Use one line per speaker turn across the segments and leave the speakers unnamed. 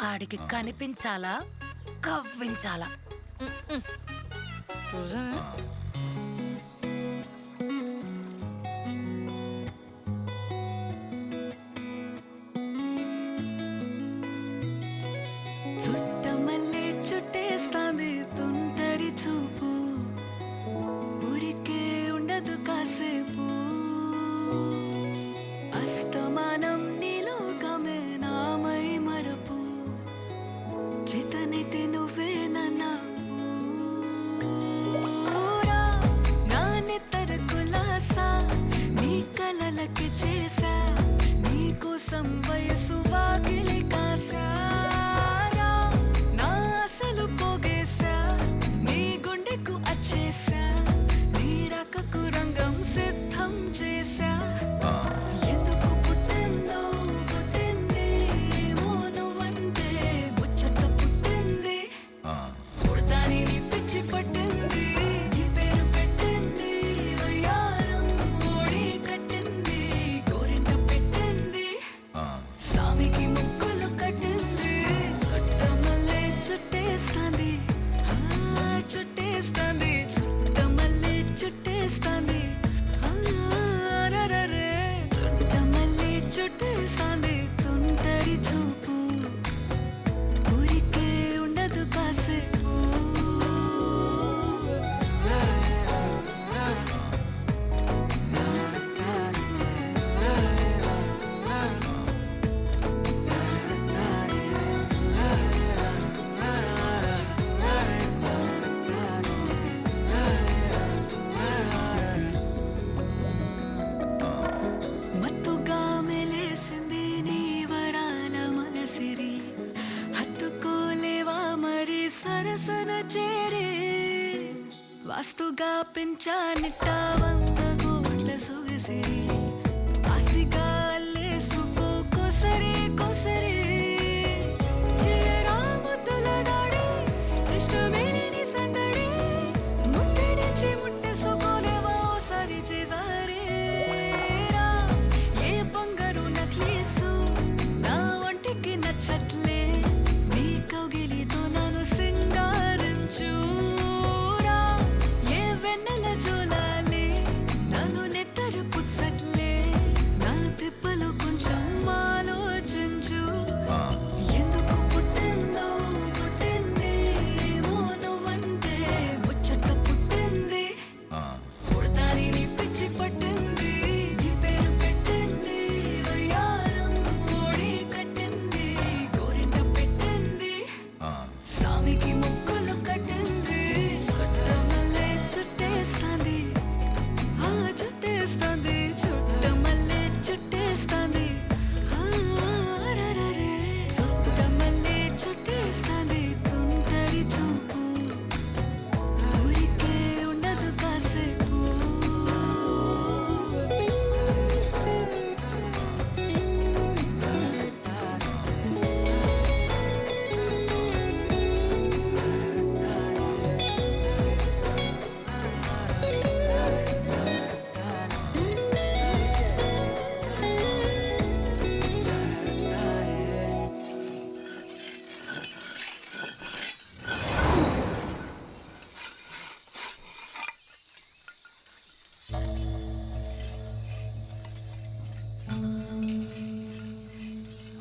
ఆడికి కనిపించాలా కవ్వించాలా
చుట్టమల్లే చుట్టేస్తాంది తుంటరి చూపు ఊరికే ఉండదు కాసేపు అస్తమానం నీలోకమే నామై మరపు చితనితి నువ్వే నన్నా నా నెత్తర కులాసా నీ కలలకి చేసా నీ కోసం వయసు వాకిలి కాసా వాస్తుగా పెంచానిట్ట 100 కోట్ల సొగసిరి ఆసిగా అల్లేసుకో కోసరి కోసరి చిరాముతుల నాడి ఇష్టమేని సందడి ముట్టడిచి ముట్టేసుకోలేవా ఓసారి చేసారే ఏ బంగారు నక్లీసు నా ఒంటికి నచ్చట్లే నీ కౌగిలితో నన్ను సింగారించు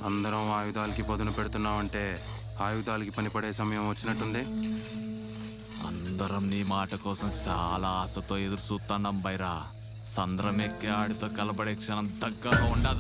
అందరం ఆయుధాలకి పదును పెడుతున్నామంటే ఆయుధాలకి పనిపడే సమయం వచ్చినట్టుంది.
అందరం నీ మాట కోసం చాలా ఆశతో ఎదురు చూస్తున్నాం బైరా. సంద్రం ఎక్కి ఆడితో కలబడే క్షణం దగ్గరగా ఉండదు.